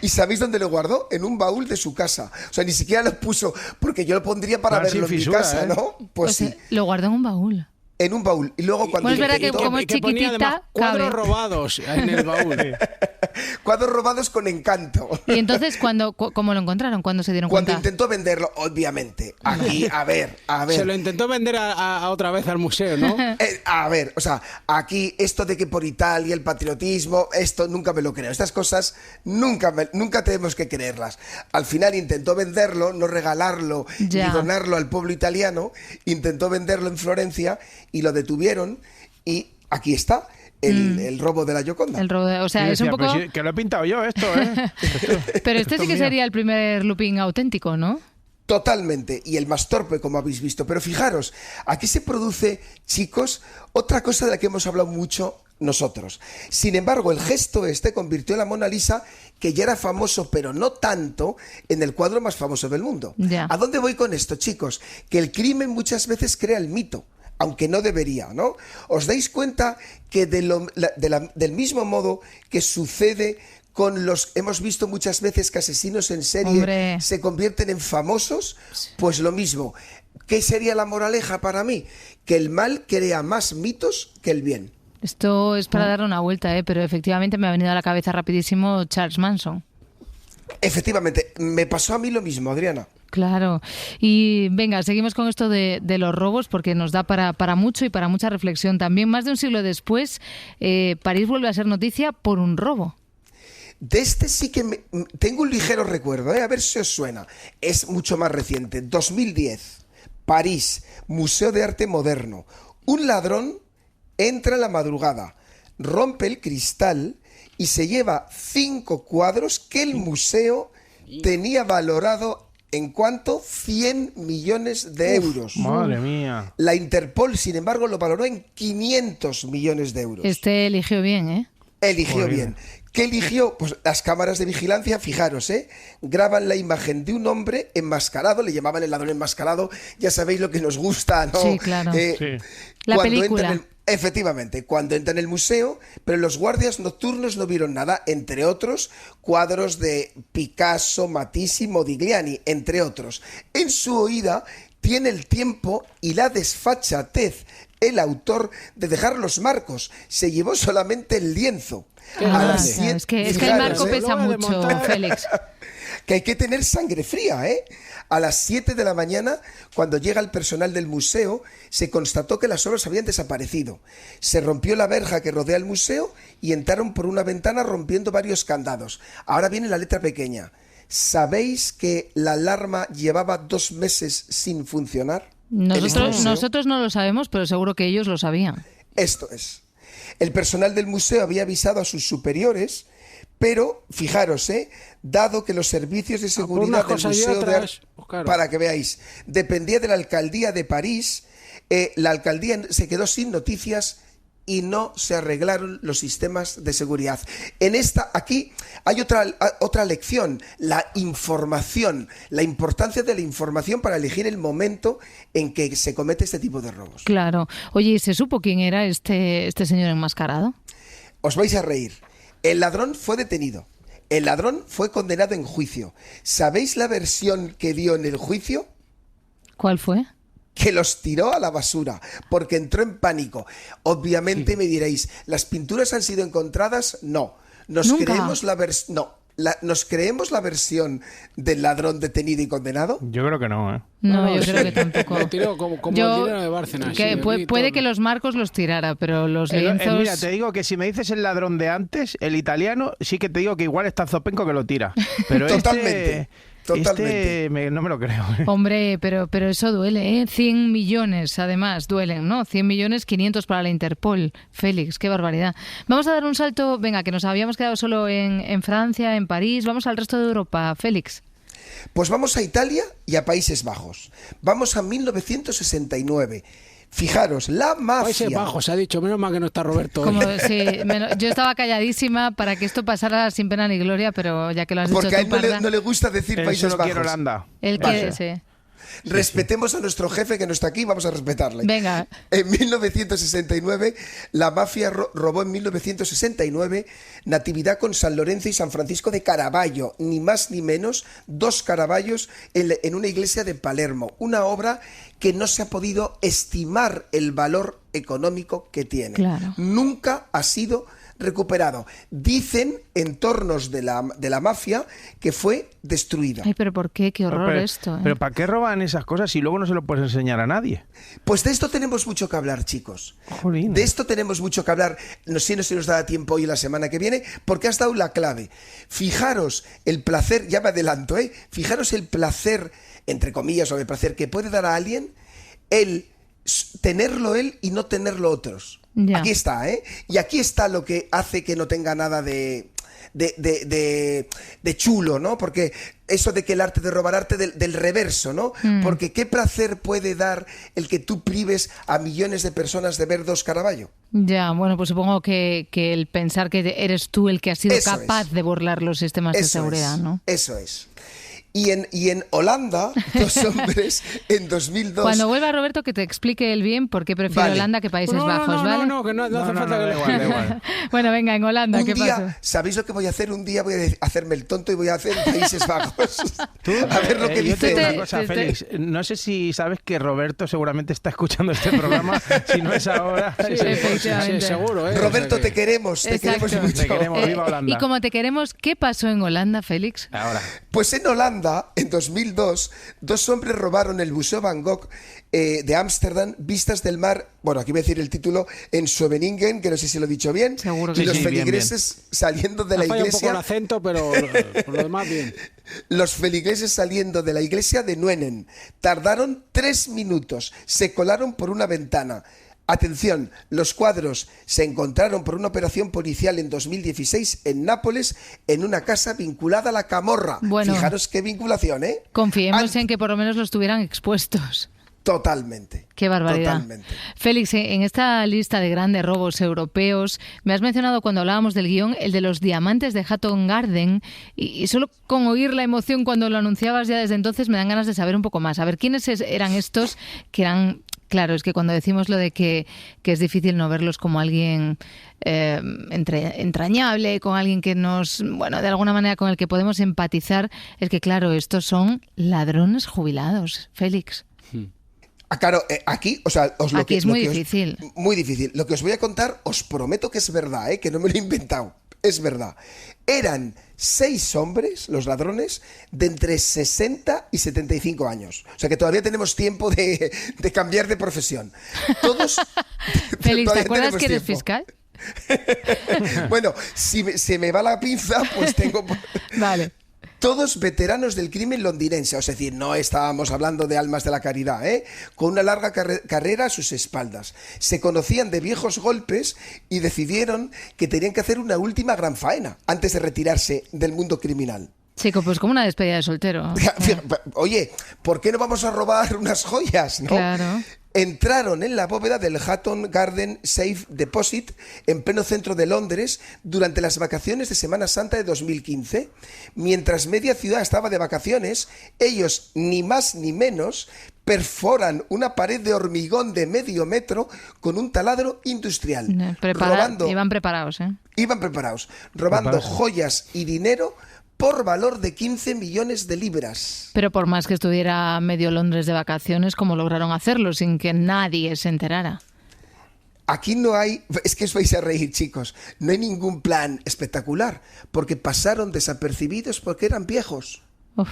¿Y sabéis dónde lo guardó? En un baúl de su casa. O sea, ni siquiera lo puso, porque yo lo pondría para verlo en mi casa, ¿no? Pues sí. Lo guardó en un baúl. En un baúl. Y luego cuando... Pues es verdad que como es chiquitita, cuadros robados en el baúl. Cuadros robados con encanto. Y entonces, ¿cómo lo encontraron? ¿Cuándo se dieron cuenta? Cuando intentó venderlo, obviamente. Aquí, a ver. Se lo intentó vender a otra vez al museo, ¿no? A ver, o sea, aquí esto de que por Italia, el patriotismo, esto nunca me lo creo. Estas cosas nunca tenemos que creerlas. Al final intentó venderlo, no regalarlo ni donarlo al pueblo italiano. Intentó venderlo en Florencia y lo detuvieron y aquí está. El robo de la Gioconda. El robo o sea, es un poco... que lo he pintado yo esto, ¿eh? Pero este sí que sería el primer looping auténtico, ¿no? Totalmente, y el más torpe, como habéis visto. Pero fijaros, aquí se produce, chicos, otra cosa de la que hemos hablado mucho nosotros. Sin embargo, el gesto convirtió a la Mona Lisa, que ya era famoso, pero no tanto, en el cuadro más famoso del mundo. Ya. ¿A dónde voy con esto, chicos? Que el crimen muchas veces crea el mito, aunque no debería, ¿no? ¿Os dais cuenta que del mismo modo que sucede con hemos visto muchas veces que asesinos en serie se convierten en famosos? Pues lo mismo. ¿Qué sería la moraleja para mí? Que el mal crea más mitos que el bien. Esto es para darle una vuelta, pero efectivamente me ha venido a la cabeza rapidísimo Charles Manson. Efectivamente, me pasó a mí lo mismo, Adriana. Claro. Y venga, seguimos con esto de los robos porque nos da para mucho y para mucha reflexión. También más de un siglo después, París vuelve a ser noticia por un robo. De este sí que tengo un ligero recuerdo, a ver si os suena. Es mucho más reciente, 2010, París, Museo de Arte Moderno. Un ladrón entra en la madrugada, rompe el cristal y se lleva 5 cuadros que el museo tenía valorado en cuánto 100 millones de euros. Madre mía. La Interpol, sin embargo, lo valoró en 500 millones de euros. Este eligió bien, ¿eh? Eligió bien. ¿Qué eligió? Pues las cámaras de vigilancia, fijaros, graban la imagen de un hombre enmascarado, le llamaban el ladrón enmascarado, ya sabéis lo que nos gusta, ¿no? Sí, claro. La película. Efectivamente, cuando entra en el museo, pero los guardias nocturnos no vieron nada, entre otros cuadros de Picasso, Matisse y Modigliani, entre otros. En su oída tiene el tiempo y la desfachatez el autor de dejar los marcos, se llevó solamente el lienzo. Es que el marco pesa mucho, Félix. Que hay que tener sangre fría, A las 7 de la mañana, cuando llega el personal del museo, se constató que las obras habían desaparecido. Se rompió la verja que rodea el museo y entraron por una ventana rompiendo varios candados. Ahora viene la letra pequeña. ¿Sabéis que la alarma llevaba 2 meses sin funcionar? Nosotros no lo sabemos, pero seguro que ellos lo sabían. Esto es. El personal del museo había avisado a sus superiores, pero fijaros, dado que los servicios de seguridad del Museo de Arte, para que veáis, dependía de la alcaldía de París, la alcaldía se quedó sin noticias y no se arreglaron los sistemas de seguridad. Aquí hay otra lección, la información, la importancia de la información para elegir el momento en que se comete este tipo de robos. Claro. Oye, ¿y se supo quién era este señor enmascarado? Os vais a reír. El ladrón fue detenido. El ladrón fue condenado en juicio. ¿Sabéis la versión que dio en el juicio? ¿Cuál fue? Que los tiró a la basura, porque entró en pánico. Obviamente me diréis, ¿las pinturas han sido encontradas? No. ¿Nos creemos la versión del ladrón detenido y condenado? Yo creo que no, No, yo creo que tampoco. Lo tiró como el dinero de Bárcenas. Puede que los marcos los tirara, pero los lienzos... Mira, te digo que si me dices el ladrón de antes, el italiano, sí que te digo que igual está Zopenco que lo tira. Pero Totalmente. No me lo creo. Hombre, pero eso duele, 100 millones además duelen, ¿no? 100 millones, 500 para la Interpol. Félix, qué barbaridad. Vamos a dar un salto, venga, que nos habíamos quedado solo en Francia, en París, vamos al resto de Europa. Félix. Pues vamos a Italia y a Países Bajos. Vamos a 1969. Fijaros, la mafia... Países Bajos, ha dicho, menos mal que no está Roberto. Yo estaba calladísima para que esto pasara sin pena ni gloria, pero ya que lo has dicho tú, porque a él no le gusta decir Países Bajos. Quiere Holanda. Él quiere, sí. Respetemos a nuestro jefe que no está aquí, vamos a respetarle. Venga. En 1969, la mafia robó en 1969 Natividad con San Lorenzo y San Francisco de Caravaggio, ni más ni menos, 2 Caravaggios en una iglesia de Palermo, una obra que no se ha podido estimar el valor económico que tiene. Claro. Nunca ha sido recuperado. Dicen entornos de la mafia que fue destruida. Ay, pero ¿por qué? Qué horror esto. Pero ¿para qué roban esas cosas si luego no se lo puedes enseñar a nadie? Pues de esto tenemos mucho que hablar, chicos. Jolín. De esto tenemos mucho que hablar. No sé si no se nos da tiempo hoy y la semana que viene, porque has dado la clave. Fijaros el placer, ya me adelanto, fijaros el placer, entre comillas, o el placer que puede dar a alguien el tenerlo él y no tenerlo otros. Ya. Aquí está, y aquí está lo que hace que no tenga nada de chulo, ¿no? Porque eso de que el arte de robar arte del reverso, ¿no? Porque qué placer puede dar el que tú prives a millones de personas de ver 2 Caravaggio. Ya, bueno, pues supongo que el pensar que eres tú el que has sido capaz de burlar los sistemas de seguridad, ¿no? Eso es. Y en Holanda, 2 hombres en 2002... Cuando vuelva Roberto, que te explique él bien por qué prefiere Holanda que Países Bajos, ¿vale? No, que no hace falta que da igual. Bueno, venga, en Holanda, ¿qué pasó? ¿Sabéis lo que voy a hacer? Un día voy a hacerme el tonto y voy a hacer Países Bajos. A ver lo que dice. Yo te digo una cosa, Félix. No sé si sabes que Roberto seguramente está escuchando este programa. Si no es ahora... Sí, efectivamente. Sí, seguro. Roberto, te queremos mucho. Te queremos, viva Holanda. Y como te queremos, ¿qué pasó en Holanda, Félix? Ahora. Pues en Holanda, en 2002, 2 hombres robaron el Museo Van Gogh de Ámsterdam, vistas del mar, bueno, aquí voy a decir el título, en Scheveningen, que no sé si lo he dicho bien. Seguro que y los feligreses saliendo de la iglesia... un poco el acento, pero por lo demás bien. Los feligreses saliendo de la iglesia de Nuenen. Tardaron 3 minutos, se colaron por una ventana. Atención, los cuadros se encontraron por una operación policial en 2016 en Nápoles, en una casa vinculada a la camorra. Bueno, fijaros qué vinculación, ¿eh? Confiemos en que por lo menos los tuvieran expuestos. Totalmente. Qué barbaridad. Totalmente. Félix, en esta lista de grandes robos europeos, me has mencionado cuando hablábamos del guión el de los diamantes de Hatton Garden, y solo con oír la emoción cuando lo anunciabas ya desde entonces me dan ganas de saber un poco más. A ver, ¿quiénes eran estos que eran... Claro, es que cuando decimos lo de que es difícil no verlos como alguien entrañable, con alguien que nos, bueno, de alguna manera con el que podemos empatizar, es que claro, estos son ladrones jubilados, Félix. Claro, aquí, o sea, aquí es muy difícil. Muy difícil. Lo que os voy a contar, os prometo que es verdad, que no me lo he inventado. Es verdad. Eran 6 hombres, los ladrones, de entre 60 y 75 años. O sea que todavía tenemos tiempo de cambiar de profesión. Todos. Félix, ¿te acuerdas que eres fiscal? Bueno, si se me va la pinza, pues tengo... Vale. Todos veteranos del crimen londinense, es decir, no estábamos hablando de almas de la caridad, con una larga carrera a sus espaldas. Se conocían de viejos golpes y decidieron que tenían que hacer una última gran faena antes de retirarse del mundo criminal. Chico, pues como una despedida de soltero. Oye, ¿por qué no vamos a robar unas joyas, no? Claro. Entraron en la bóveda del Hatton Garden Safe Deposit en pleno centro de Londres durante las vacaciones de Semana Santa de 2015. Mientras media ciudad estaba de vacaciones, ellos, ni más ni menos, perforan una pared de hormigón de medio metro con un taladro industrial. Iban preparados, ¿eh? Iban preparados, robando joyas y dinero por valor de 15 millones de libras. Pero por más que estuviera medio Londres de vacaciones, ¿cómo lograron hacerlo sin que nadie se enterara? Aquí no hay, es que os vais a reír, chicos, no hay ningún plan espectacular, porque pasaron desapercibidos porque eran viejos. Uf.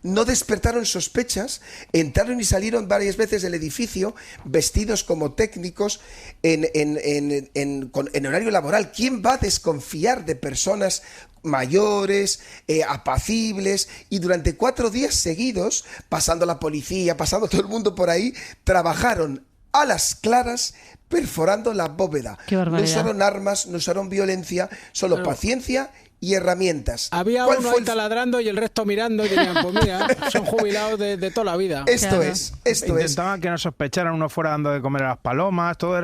No despertaron sospechas, entraron y salieron varias veces del edificio vestidos como técnicos en horario laboral. ¿Quién va a desconfiar de personas mayores, apacibles? Y durante 4 días seguidos, pasando la policía, pasando todo el mundo por ahí, trabajaron a las claras perforando la bóveda. Qué barbaridad. No usaron armas, no usaron violencia, solo paciencia y herramientas. Había uno ahí taladrando y el resto mirando y dirían, pues mira, son jubilados de toda la vida. Esto es. Intentaban que no sospecharan, uno fuera dando de comer a las palomas, todo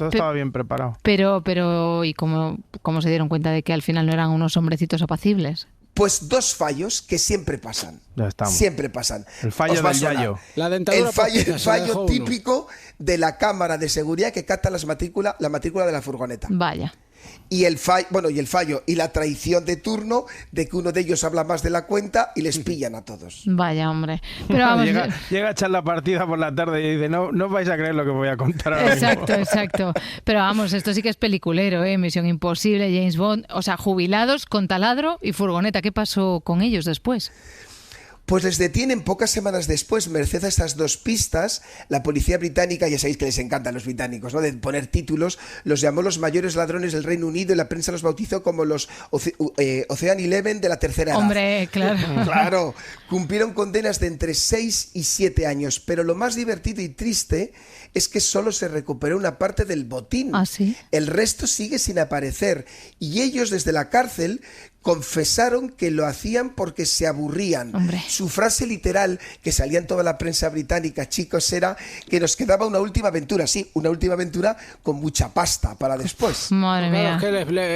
estaba bien preparado. Pero ¿y cómo se dieron cuenta de que al final no eran unos hombrecitos apacibles? Pues 2 fallos que siempre pasan. Ya estamos. Siempre pasan. El fallo del yayo. La dentadura el fallo típico de la cámara de seguridad que capta la matrícula de la furgoneta. Vaya. Y el fallo y la traición de turno de que uno de ellos habla más de la cuenta y les pillan a todos. Vaya, hombre. Pero vamos, llega a echar la partida por la tarde y dice, no vais a creer lo que voy a contar ahora Exacto. Pero vamos, esto sí que es peliculero, Misión Imposible, James Bond, o sea, jubilados con taladro y furgoneta. ¿Qué pasó con ellos después? Pues les detienen pocas semanas después, merced a estas 2 pistas. La policía británica, ya sabéis que les encantan los británicos, ¿no?, de poner títulos, los llamó los mayores ladrones del Reino Unido y la prensa los bautizó como los Ocean Eleven de la tercera edad. Hombre, claro. Claro, cumplieron condenas de entre 6 y 7 años, pero lo más divertido y triste es que solo se recuperó una parte del botín. ¿Ah, sí? El resto sigue sin aparecer y ellos desde la cárcel confesaron que lo hacían porque se aburrían. Hombre. Su frase literal, que salía en toda la prensa británica, chicos, era que nos quedaba una última aventura. Sí, una última aventura con mucha pasta para después. Madre mía.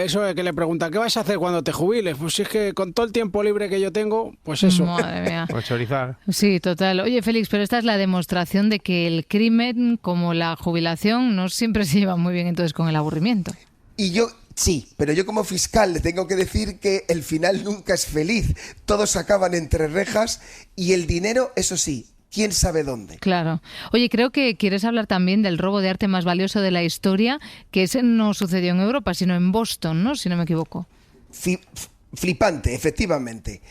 Eso es que le preguntan, ¿qué vas a hacer cuando te jubiles? Pues si es que con todo el tiempo libre que yo tengo, pues eso. Madre mía. Pues chorizar. Sí, total. Oye, Félix, pero esta es la demostración de que el crimen, como la jubilación, no siempre se lleva muy bien entonces con el aburrimiento. Y yo... Sí, pero yo como fiscal le tengo que decir que el final nunca es feliz. Todos acaban entre rejas y el dinero, eso sí, quién sabe dónde. Claro. Oye, creo que quieres hablar también del robo de arte más valioso de la historia, que ese no sucedió en Europa, sino en Boston, ¿no?, si no me equivoco. Flipante, efectivamente.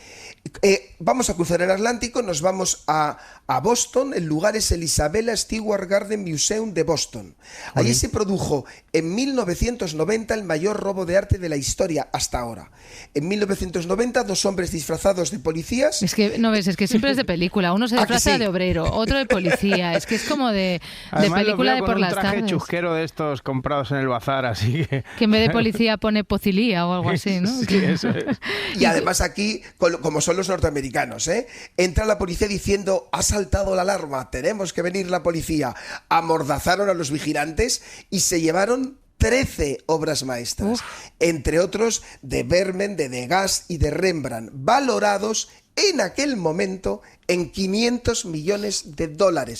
Vamos a cruzar el Atlántico, nos vamos a Boston. El lugar es el Isabella Stewart Gardner Museum de Boston. Allí se produjo en 1990 el mayor robo de arte de la historia hasta ahora. En 1990, 2 hombres disfrazados de policías... Es que, no ves, es que siempre es de película. Uno se disfraza de obrero, otro de policía. Es que es como de película de por las tardes. Un traje chusquero de estos comprados en el bazar, así que... Que en vez de policía pone pocilía o algo así, ¿no? Sí, eso es. Y además aquí, como son los norteamericanos, entra la policía diciendo: ha saltado la alarma, tenemos que venir la policía. Amordazaron a los vigilantes y se llevaron 13 obras maestras, entre otros de Vermeer, de Degas y de Rembrandt, valorados en aquel momento en $500 millones.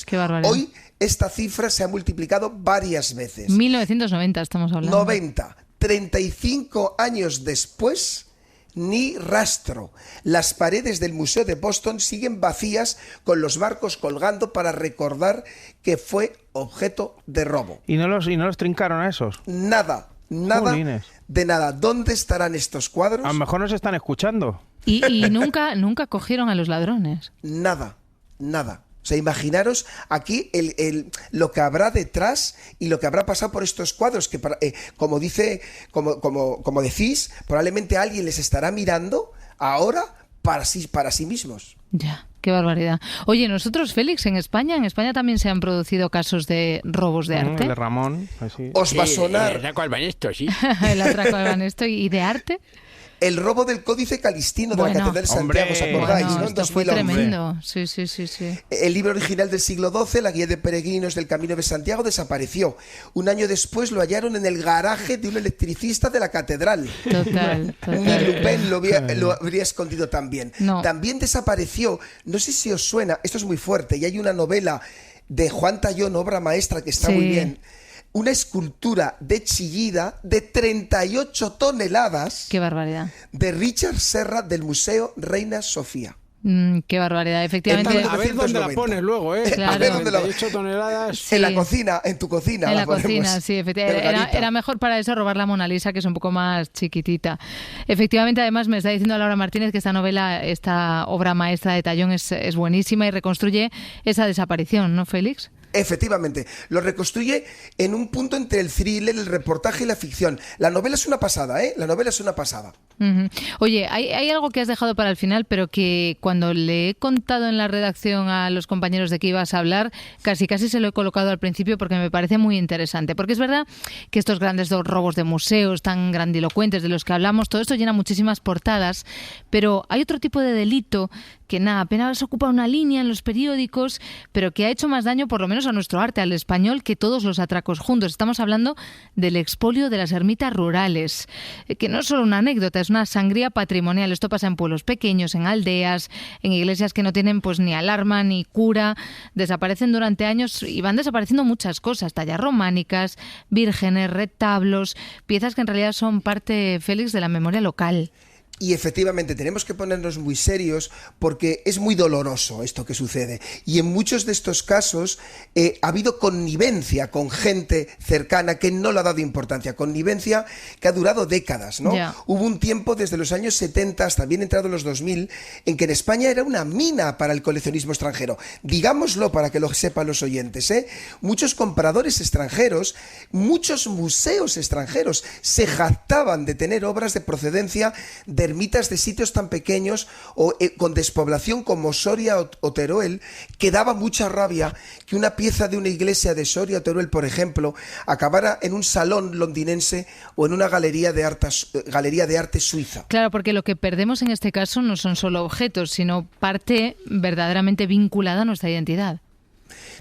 Qué barbaridad. Hoy esta cifra se ha multiplicado varias veces. 1990 estamos hablando. 90, 35 años después, ni rastro. Las paredes del Museo de Boston siguen vacías, con los marcos colgando para recordar que fue objeto de robo. ¿Y no los trincaron a esos? Nada Jolines. de nada. ¿Dónde estarán estos cuadros? A lo mejor nos están escuchando. Y nunca cogieron a los ladrones. Nada. O sea, imaginaros aquí lo que habrá detrás y lo que habrá pasado por estos cuadros, que como decís, probablemente alguien les estará mirando ahora para sí mismos. Ya, qué barbaridad. Oye, nosotros, Félix, en España también se han producido casos de robos de arte. El de Ramón, así. Os va a sonar. El atraco al Banesto, sí. El atraco al Banesto. ¿Y de arte? El robo del Códice Calistino de la Catedral de Santiago, ¿os acordáis? Bueno, ¿no? Esto fue tremendo. Sí. El libro original del siglo XII, la guía de peregrinos del Camino de Santiago, desapareció. Un año después lo hallaron en el garaje de un electricista de la catedral. Total. Y Lupin lo habría escondido también. No. También desapareció, no sé si os suena, esto es muy fuerte, y hay una novela de Juan Tallón, obra maestra, que está muy bien. Una escultura de Chillida de 38 toneladas. ¡Qué barbaridad! De Richard Serra del Museo Reina Sofía. Qué barbaridad, efectivamente. A ver dónde la pones luego, Claro. A ver dónde 38 toneladas. Sí. En la cocina, en tu cocina. En la ponemos. cocina, sí, efectivamente. Era mejor para eso robar la Mona Lisa, que es un poco más chiquitita. Efectivamente, además, me está diciendo Laura Martínez que esta obra maestra de Tallón es buenísima y reconstruye esa desaparición, ¿no, Félix? Efectivamente, lo reconstruye en un punto entre el thriller, el reportaje y la ficción. La novela es una pasada, La novela es una pasada. Oye, hay algo que has dejado para el final, pero que cuando le he contado en la redacción a los compañeros de que ibas a hablar, casi se lo he colocado al principio porque me parece muy interesante. Porque es verdad que estos grandes robos de museos tan grandilocuentes de los que hablamos, todo esto llena muchísimas portadas, pero hay otro tipo de delito que apenas ocupa una línea en los periódicos, pero que ha hecho más daño, por lo menos a nuestro arte, al español, que todos los atracos juntos. Estamos hablando del expolio de las ermitas rurales, que no es solo una anécdota, es una sangría patrimonial. Esto pasa en pueblos pequeños, en aldeas, en iglesias que no tienen pues ni alarma ni cura. Desaparecen durante años y van desapareciendo muchas cosas, tallas románicas, vírgenes, retablos, piezas que en realidad son parte, Félix, de la memoria local. Y efectivamente tenemos que ponernos muy serios porque es muy doloroso esto que sucede. Y en muchos de estos casos ha habido connivencia con gente cercana que no le ha dado importancia. Connivencia que ha durado décadas, ¿no? Yeah. Hubo un tiempo desde los años 70 hasta bien entrado los 2000 en que en España era una mina para el coleccionismo extranjero. Digámoslo para que lo sepan los oyentes, Muchos compradores extranjeros, muchos museos extranjeros se jactaban de tener obras de procedencia de ermitas de sitios tan pequeños o con despoblación como Soria o Teruel, que daba mucha rabia que una pieza de una iglesia de Soria o Teruel, por ejemplo, acabara en un salón londinense o en una galería de arte suiza. Claro, porque lo que perdemos en este caso no son solo objetos, sino parte verdaderamente vinculada a nuestra identidad.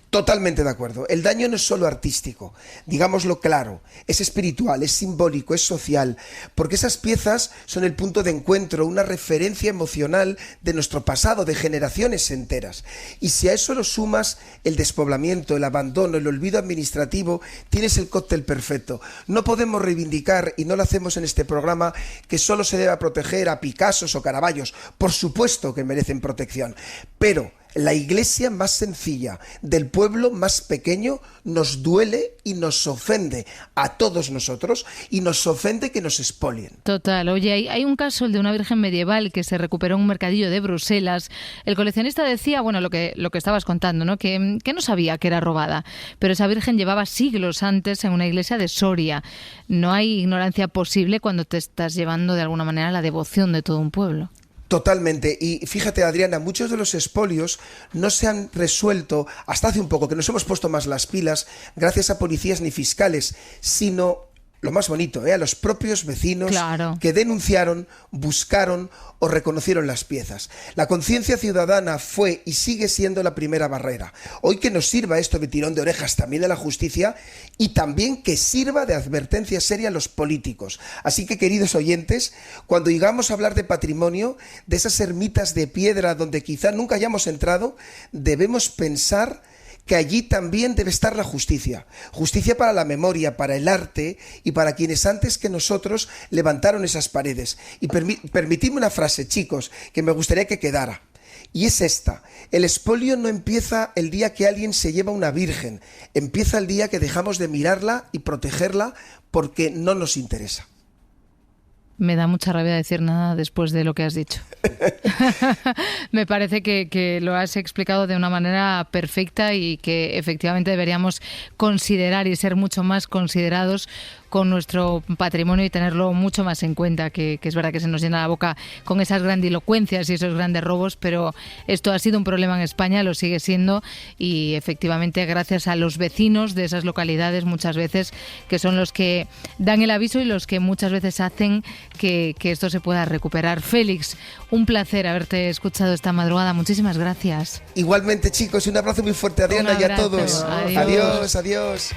Totalmente de acuerdo. El daño no es solo artístico, digámoslo claro, es espiritual, es simbólico, es social, porque esas piezas son el punto de encuentro, una referencia emocional de nuestro pasado, de generaciones enteras. Y si a eso lo sumas el despoblamiento, el abandono, el olvido administrativo, tienes el cóctel perfecto. No podemos reivindicar, y no lo hacemos en este programa, que solo se deba proteger a Picassos o Caravallos. Por supuesto que merecen protección, pero La iglesia más sencilla del pueblo más pequeño nos duele y nos ofende a todos nosotros y nos ofende que nos expolien. Total. Oye, hay un caso, el de una virgen medieval que se recuperó en un mercadillo de Bruselas. El coleccionista decía, bueno, lo que estabas contando, ¿no? Que no sabía que era robada, pero esa virgen llevaba siglos antes en una iglesia de Soria. No hay ignorancia posible cuando te estás llevando de alguna manera la devoción de todo un pueblo. Totalmente. Y fíjate, Adriana, muchos de los expolios no se han resuelto hasta hace un poco, que nos hemos puesto más las pilas, gracias a policías ni fiscales, sino, lo más bonito, a los propios vecinos que denunciaron, buscaron o reconocieron las piezas. La conciencia ciudadana fue y sigue siendo la primera barrera. Hoy que nos sirva esto de tirón de orejas también de la justicia y también que sirva de advertencia seria a los políticos. Así que, queridos oyentes, cuando llegamos a hablar de patrimonio, de esas ermitas de piedra donde quizá nunca hayamos entrado, debemos pensar que allí también debe estar la justicia. Justicia para la memoria, para el arte y para quienes antes que nosotros levantaron esas paredes. Y permitidme una frase, chicos, que me gustaría que quedara. Y es esta: el expolio no empieza el día que alguien se lleva una virgen, empieza el día que dejamos de mirarla y protegerla porque no nos interesa. Me da mucha rabia decir nada después de lo que has dicho. Me parece que lo has explicado de una manera perfecta y que efectivamente deberíamos considerar y ser mucho más considerados con nuestro patrimonio y tenerlo mucho más en cuenta, que es verdad que se nos llena la boca con esas grandilocuencias y esos grandes robos, pero esto ha sido un problema en España, lo sigue siendo, y efectivamente gracias a los vecinos de esas localidades muchas veces, que son los que dan el aviso y los que muchas veces hacen que esto se pueda recuperar. Félix, un placer haberte escuchado esta madrugada, muchísimas gracias. Igualmente, chicos, un abrazo muy fuerte a Adriana y a todos. Adiós, adiós.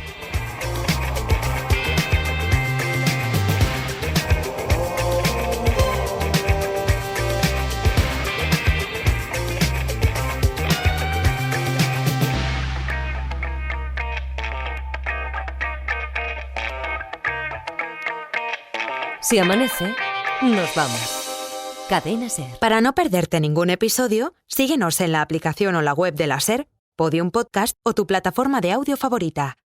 Si amanece, nos vamos. Cadena SER. Para no perderte ningún episodio, síguenos en la aplicación o la web de la SER, Podium Podcast o tu plataforma de audio favorita.